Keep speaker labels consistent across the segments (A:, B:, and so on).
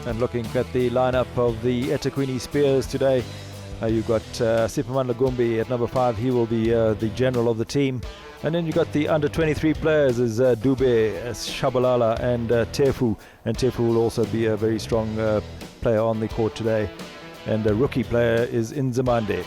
A: And looking at the lineup of the Ethekwini Spears today, you've got Siphamandla Gumbi at number 5. He will be the general of the team. And then you've got the under 23 players as Dube, Shabalala and Tefu. And Tefu will also be a very strong player on the court today. And the rookie player is Nzimande.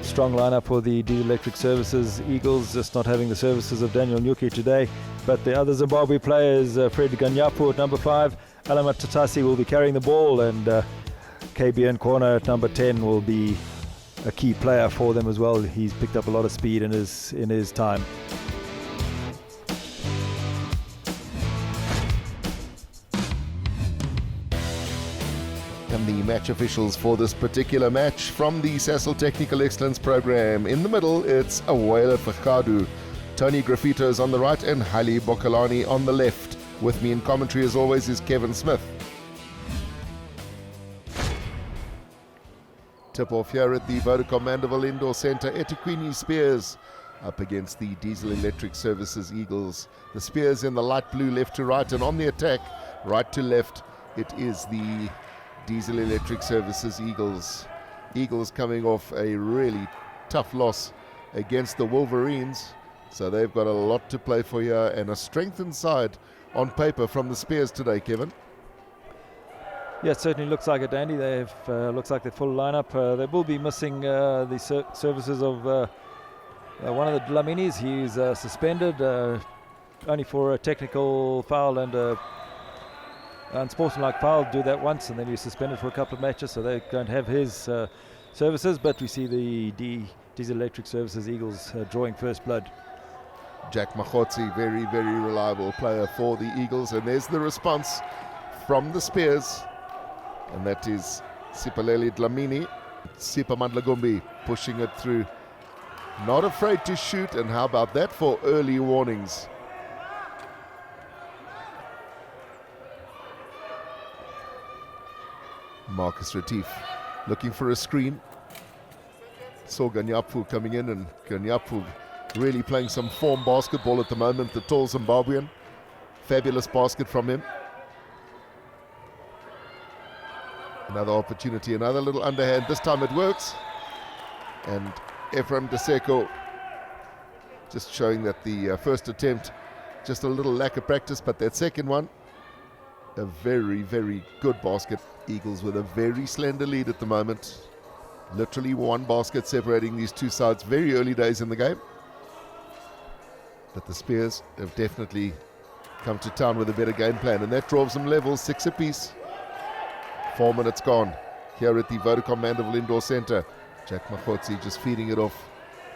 A: Strong lineup for the Diesel Electric Services Eagles, just not having the services of Daniel Nyuki today. But the other Zimbabwe players, Fred Ganyapu at number 5, Alamat Tatasi will be carrying the ball, and KBN Corner at number 10 will be a key player for them as well. He's picked up a lot of speed in his time.
B: And the match officials for this particular match from the Cecil Technical Excellence Program. In the middle, it's Awela Fakadu. Tony Graffito's on the right and Haile Bokalani on the left. With me in commentary as always is Kevin Smith. Tip-off here at the Vodacom Mandeville Indoor Centre. Ethekwini Spears up against the Diesel Electric Services Eagles. The Spears in the light blue left to right, and on the attack, right to left, it is the Diesel Electric Services Eagles. Eagles coming off a really tough loss against the Wolverines. So they've got a lot to play for here, and a strengthened side on paper from the Spears today, Kevin.
A: Yeah, it certainly looks like it, Andy. They've looks like their full lineup. They will be missing the services of one of the Dlaminis. He's suspended only for a technical foul and unsportsmanlike foul. Do that once and then he's suspended for a couple of matches, so they don't have his services. But we see the Diesel Electric Services Eagles drawing first blood.
B: Jack Makhotsi, very, very reliable player for the Eagles, and there's the response from the Spears, and that is Sipaleli Dlamini. Siphamandla Gumbi pushing it through, not afraid to shoot, and how about that for early warnings? Marcus Retief looking for a screen. Saw Ganyapu coming in, and Ganyapu really playing some form basketball at the moment, the tall Zimbabwean. Fabulous basket from him. Another opportunity, another little underhand. This time it works. And Ephraim Deseko just showing that the first attempt, just a little lack of practice, but that second one, a very, very good basket. Eagles with a very slender lead at the moment. Literally one basket separating these two sides. Very early days in the game. But the Spears have definitely come to town with a better game plan, and that draws them levels, 6 apiece. 4 minutes gone here at the Vodacom Mandeville Indoor Centre. Jack Makhotsi just feeding it off.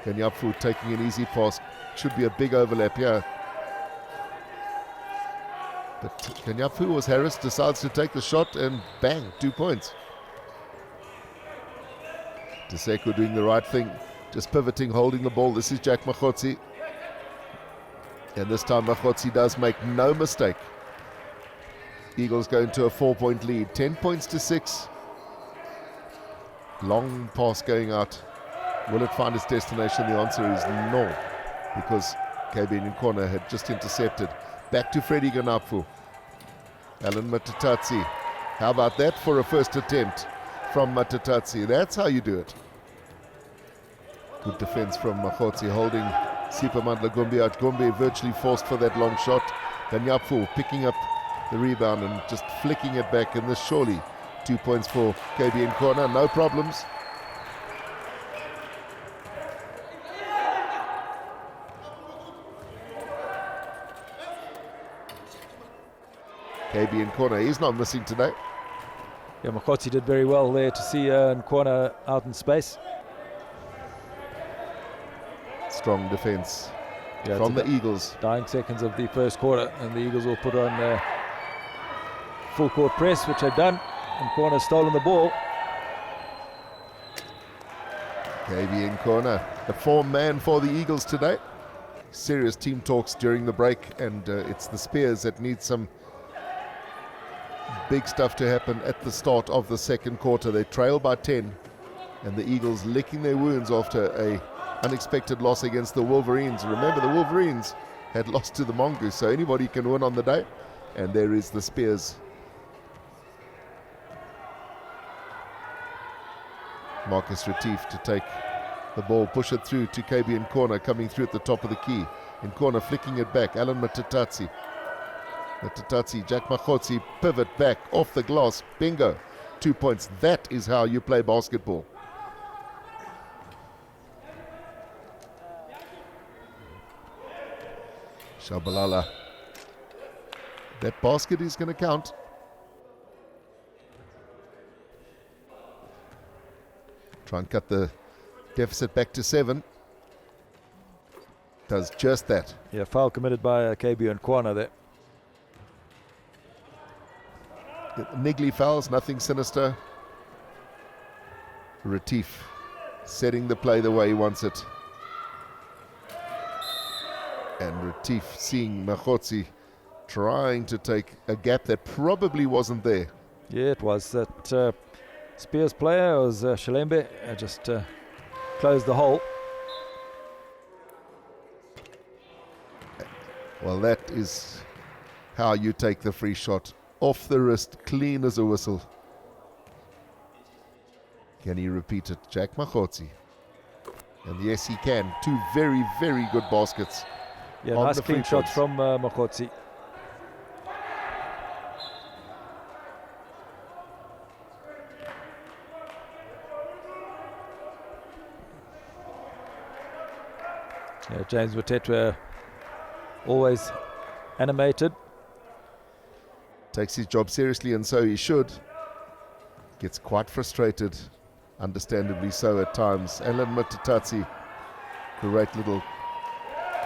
B: Ganyapu taking an easy pass. Should be a big overlap here. But Ganyapu was harassed, decides to take the shot, and bang, 2 points. Deseko doing the right thing, just pivoting, holding the ball. This is Jack Makhotsi. And this time Makhotsi does make no mistake. Eagles go into a 4-point lead, 10 points to 6. Long pass going out. Will it find its destination? The answer is no, because KBN Corner had just intercepted. Back to Freddie Ganapu. Alan Matatatsi. How about that for a first attempt from Matatatsi? That's how you do it. Good defense from Makhotsi, holding Siphamandla Gumbi out. Gumbi virtually forced for that long shot. Ganyapu picking up the rebound and just flicking it back, and this surely 2 points for KBN Corner, no problems. KBN Corner, he's not missing today.
A: Yeah, Makhotsi did very well there to see Nkwana out in space.
B: Strong defense from the Eagles.
A: Dying seconds of the first quarter, and the Eagles will put on full court press, which they've done. Nkwana stolen the ball.
B: KBN Corner, the form man for the Eagles today. Serious team talks during the break, and it's the Spears that need some big stuff to happen at the start of the second quarter. They trail by 10, and the Eagles licking their wounds after a unexpected loss against the Wolverines. Remember, the Wolverines had lost to the Mongoose, so anybody can win on the day. And there is the Spears. Marcus Retief to take the ball, push it through to KB in corner, coming through at the top of the key. In corner, flicking it back, Alan Matatatsi. Jack Makhotsi, pivot back, off the glass, bingo. 2 points. That is how you play basketball. Shabalala. That basket is going to count. Try and cut the deficit back to 7. Does just that.
A: Yeah, foul committed by KB in corner there.
B: Niggly fouls, nothing sinister. Retief setting the play the way he wants it. And Retief seeing Makhotsi trying to take a gap that probably wasn't there.
A: Yeah, it was. That Spears player was Shalembe, just closed the hole.
B: Well, that is how you take the free shot. Off the wrist, clean as a whistle. Can he repeat it? Jack Makhotsi. And yes, he can. 2 very, very good baskets.
A: Yeah, nice clean shots from Makhotsi. Yeah, James Matetwa always animated.
B: Takes his job seriously, and so he should. Gets quite frustrated, understandably so at times. Alan Matatatsi, great little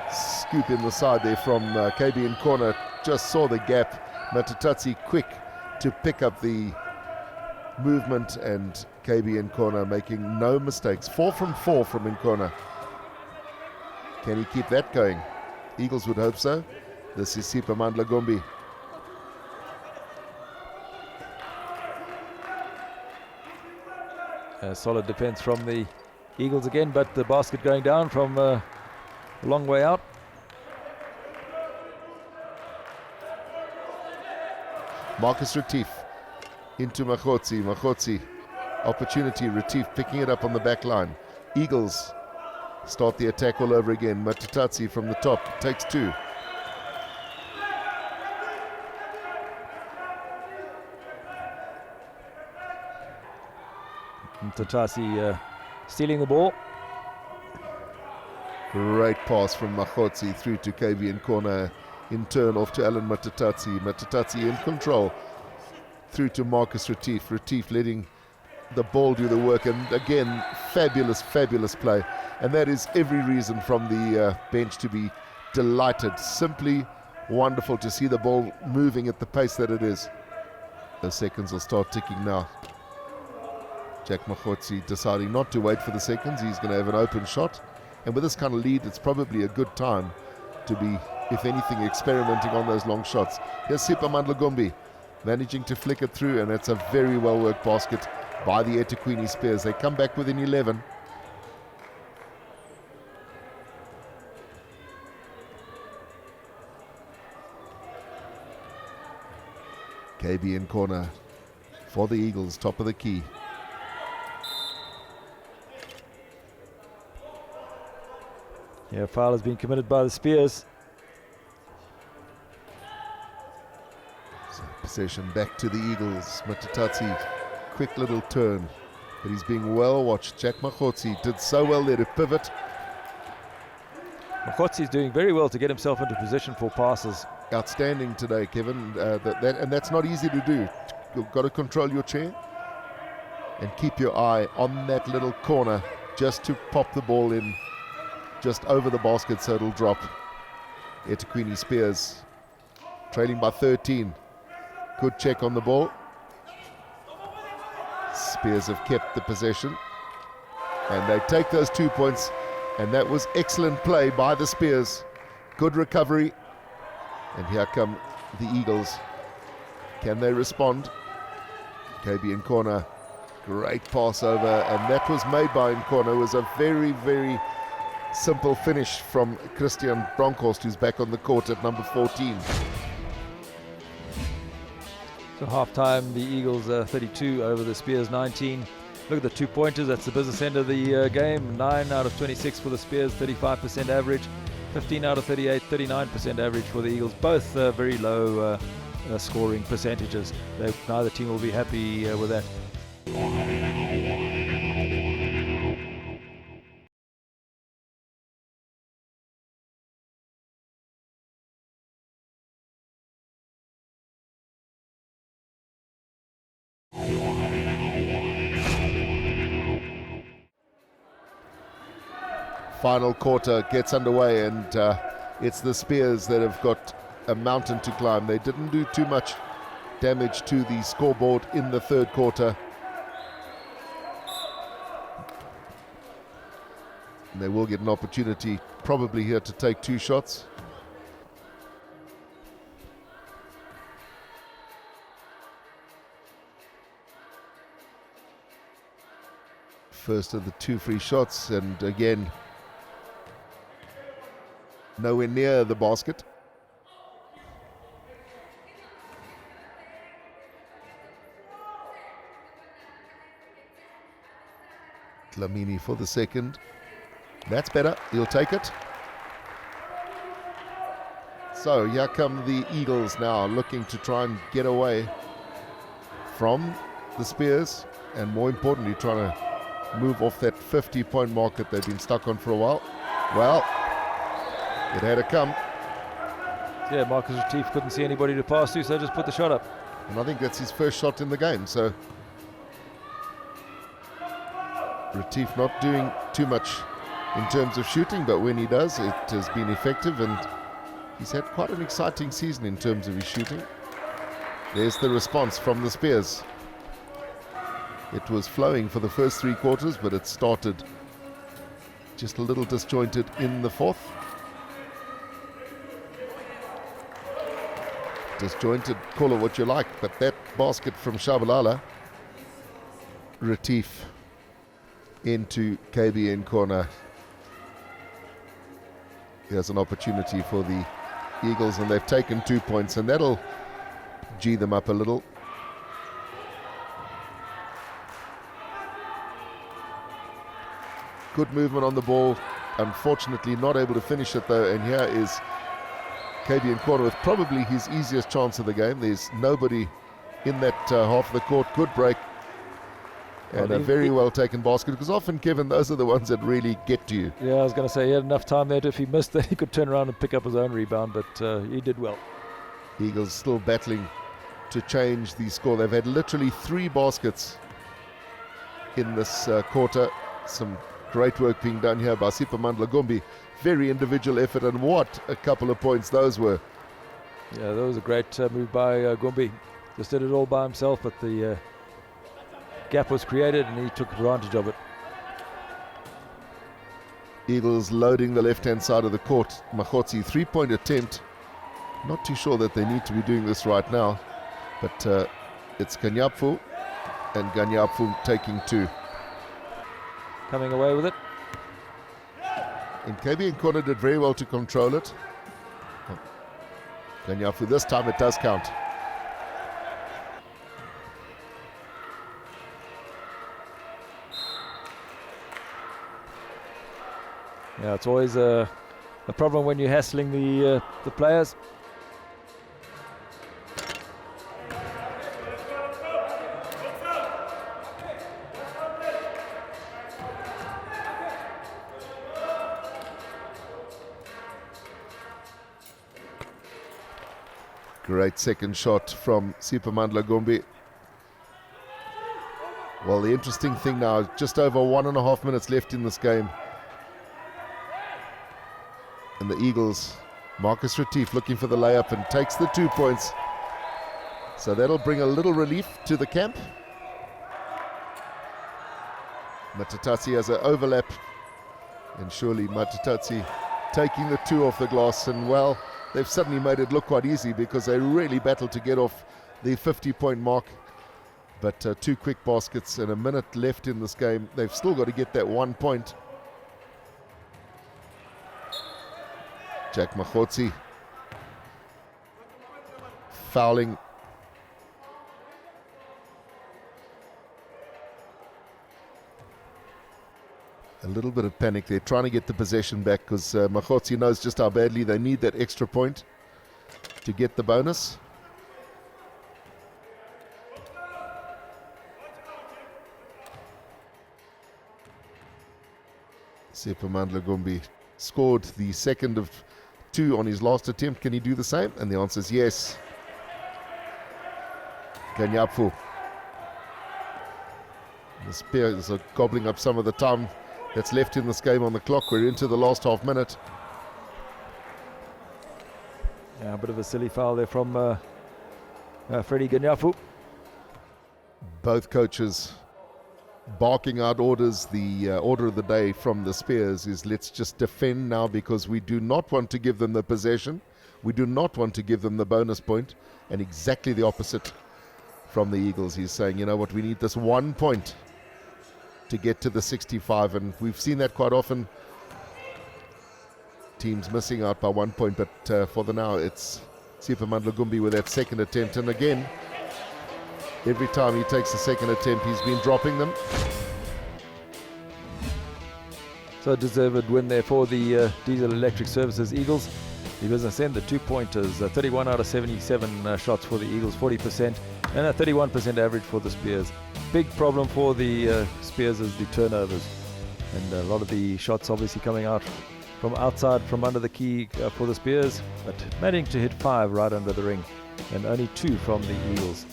B: scoop in the side there from KB in corner. Just saw the gap. Matatatsi quick to pick up the movement, and KB in corner making no mistakes. 4 from 4 from in corner. Can he keep that going? Eagles would hope so. This is Sipa Mandla-Gombi.
A: Solid defense from the Eagles again, but the basket going down from a long way out.
B: Marcus Retief into Makhotsi. Makhotsi, opportunity. Retief picking it up on the back line. Eagles start the attack all over again. Matatatsi from the top takes 2.
A: Tatasi stealing the ball.
B: Great pass from Makhotsi through to KB in corner. In turn off to Alan Matatatsi. Matatatsi in control. Through to Marcus Retief. Retief letting the ball do the work. And again, fabulous, fabulous play. And that is every reason from the bench to be delighted. Simply wonderful to see the ball moving at the pace that it is. The seconds will start ticking now. Jack Makhotsi deciding not to wait for the seconds. He's going to have an open shot. And with this kind of lead, it's probably a good time to be, if anything, experimenting on those long shots. Here's Sipa Mandla-Gombi managing to flick it through, and it's a very well-worked basket by the Ethekwini Spears. They come back within 11. KB in corner for the Eagles, top of the key.
A: Yeah, foul has been committed by the Spears.
B: So possession back to the Eagles. Matatatsi, quick little turn, but he's being well watched. Jack Makhotsi did so well there to pivot.
A: Makhotsi is doing very well to get himself into position for passes.
B: Outstanding today, Kevin. And that's not easy to do. You've got to control your chair and keep your eye on that little corner just to pop the ball in just over the basket so it'll drop. Ethekwini Spears trailing by 13. Good check on the ball. Spears have kept the possession, and they take those 2 points, and that was excellent play by the Spears. Good recovery, and here come the Eagles. Can they respond? KB in corner, great pass over, and that was made by in corner. It was a very, very simple finish from Christian Bronkhorst, who's back on the court at number 14.
A: So half-time, the Eagles 32 over the Spears 19. Look at the 2-pointers, that's the business end of the game. 9 out of 26 for the Spears, 35% average. 15 out of 38, 39% average for the Eagles. Both very low scoring percentages. Neither team will be happy with that.
B: Final quarter gets underway, and it's the Spears that have got a mountain to climb. They didn't do too much damage to the scoreboard in the third quarter. And they will get an opportunity probably here to take 2 shots. First of the 2 free shots, and again nowhere near the basket. Dlamini for the second. That's better. He'll take it. So here come the Eagles now, looking to try and get away from the Spears, and more importantly trying to move off that 50-point mark that they've been stuck on for a while. Well, it had to come.
A: Yeah, Marcus Retief couldn't see anybody to pass to, so just put the shot up.
B: And I think that's his first shot in the game. So Retief not doing too much in terms of shooting, but when he does, it has been effective, and he's had quite an exciting season in terms of his shooting. There's the response from the Spears. It was flowing for the first 3 quarters, but it started just a little disjointed in the fourth. Disjointed, call it what you like, but that basket from Shabalala, Retief into KBN corner. There's an opportunity for the Eagles, and they've taken 2 points, and that'll G them up a little. Good movement on the ball, unfortunately not able to finish it though, and here is KBN corner with probably his easiest chance of the game. There's nobody in that half of the court. Good break, and a very well taken basket, because often, Kevin, those are the ones that really get to you.
A: Yeah, I was going to say he had enough time there if he missed that he could turn around and pick up his own rebound, but he did well.
B: Eagles still battling to change the score. They've had literally 3 baskets in this quarter. Some great work being done here by Sipamandla Gumbi. Very individual effort, and what a couple of points those were.
A: Yeah, that was a great move by Gumbi. Just did it all by himself, but the gap was created and he took advantage of it.
B: Eagles loading the left-hand side of the court. Mahotsi, 3-point attempt. Not too sure that they need to be doing this right now, but it's Ganyapfu, and Ganyapfu taking 2.
A: Coming away with it.
B: And KBN corner did very well to control it. Ganyapfu, this time it does count.
A: Yeah, it's always a problem when you're hassling the players.
B: Great second shot from Sipamandla Gumbi. Well, the interesting thing now, just over 1.5 minutes left in this game. And the Eagles, Marcus Retief looking for the layup and takes the 2 points. So that'll bring a little relief to the camp. Matatatsi has an overlap, and surely Matatatsi taking the 2 off the glass, and well, they've suddenly made it look quite easy because they really battled to get off the 50-point mark. But 2 quick baskets and a minute left in this game. They've still got to get that 1 point. Jack Mahotsi fouling. A little bit of panic there, trying to get the possession back, because Mahotsi knows just how badly they need that extra point to get the bonus. Sepamandla Gumbi scored the second of 2 on his last attempt. Can he do the same? And the answer is yes. Ganyapu. The Spears are gobbling up some of the time that's left in this game on the clock. We're into the last half minute.
A: Yeah, a bit of a silly foul there from Freddie Ganyapu.
B: Both coaches barking out orders. The order of the day from the Spears is, let's just defend now, because we do not want to give them the possession. We do not want to give them the bonus point. And exactly the opposite from the Eagles. He's saying, you know what, we need this 1 point to get to the 65. And we've seen that quite often. Teams missing out by 1 point. But for the now, it's Siphamandla Gumbi with that second attempt. And again, every time he takes a second attempt, he's been dropping them.
A: So a deserved win there for the Diesel Electric Services Eagles. Because I send the 2-pointers, 31 out of 77 shots for the Eagles, 40%, and a 31% average for the Spears. Big problem for the Spears is the turnovers. And a lot of the shots obviously coming out from outside, from under the key for the Spears, but managing to hit 5 right under the ring, and only 2 from the Eagles.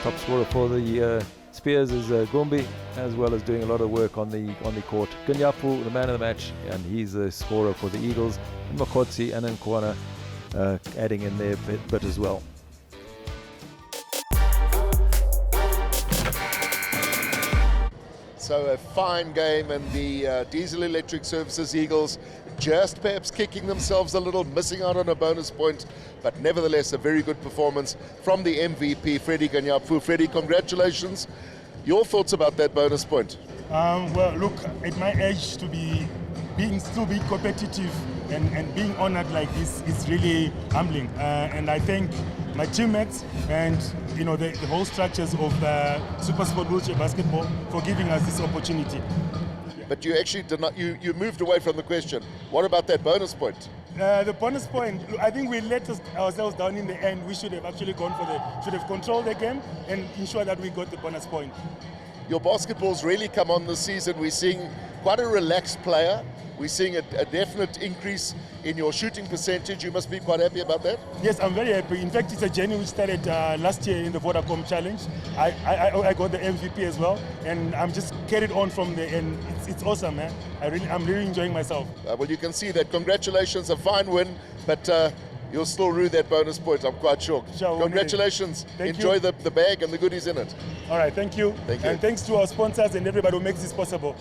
A: Top scorer for the Spears is Gumbi, as well as doing a lot of work on the court. Ganyapu, the man of the match, and he's the scorer for the Eagles. And Makotsi and Nkwana adding in their bit as well.
B: So a fine game, and the Diesel Electric Services Eagles just perhaps kicking themselves a little, missing out on a bonus point, but nevertheless a very good performance from the MVP, Freddie Ganyapu. Freddie, congratulations. Your thoughts about that bonus point?
C: Well, look, at my age, to be still being competitive and being honored like this is really humbling. And I thank my teammates and the whole structures of the Supersport wheelchair basketball for giving us this opportunity.
B: But you actually did not. You moved away from the question. What about that bonus point?
C: The bonus point, I think we let ourselves down in the end. We should have actually should have controlled the game and ensure that we got the bonus point.
B: Your basketball's really come on this season. We're seeing quite a relaxed player. We're seeing a definite increase in your shooting percentage. You must be quite happy about that.
C: Yes, I'm very happy. In fact, it's a journey which started last year in the Vodacom Challenge. I got the MVP as well, and I'm just carried on from there, and it's awesome, man. I'm really enjoying myself.
B: Well, you can see that. Congratulations, a fine win, but you'll still rue that bonus point, I'm quite sure. Congratulations. Enjoy the bag and the goodies in it.
C: All right, thank you.
B: Thank you.
C: And thanks to our sponsors and everybody who makes this possible.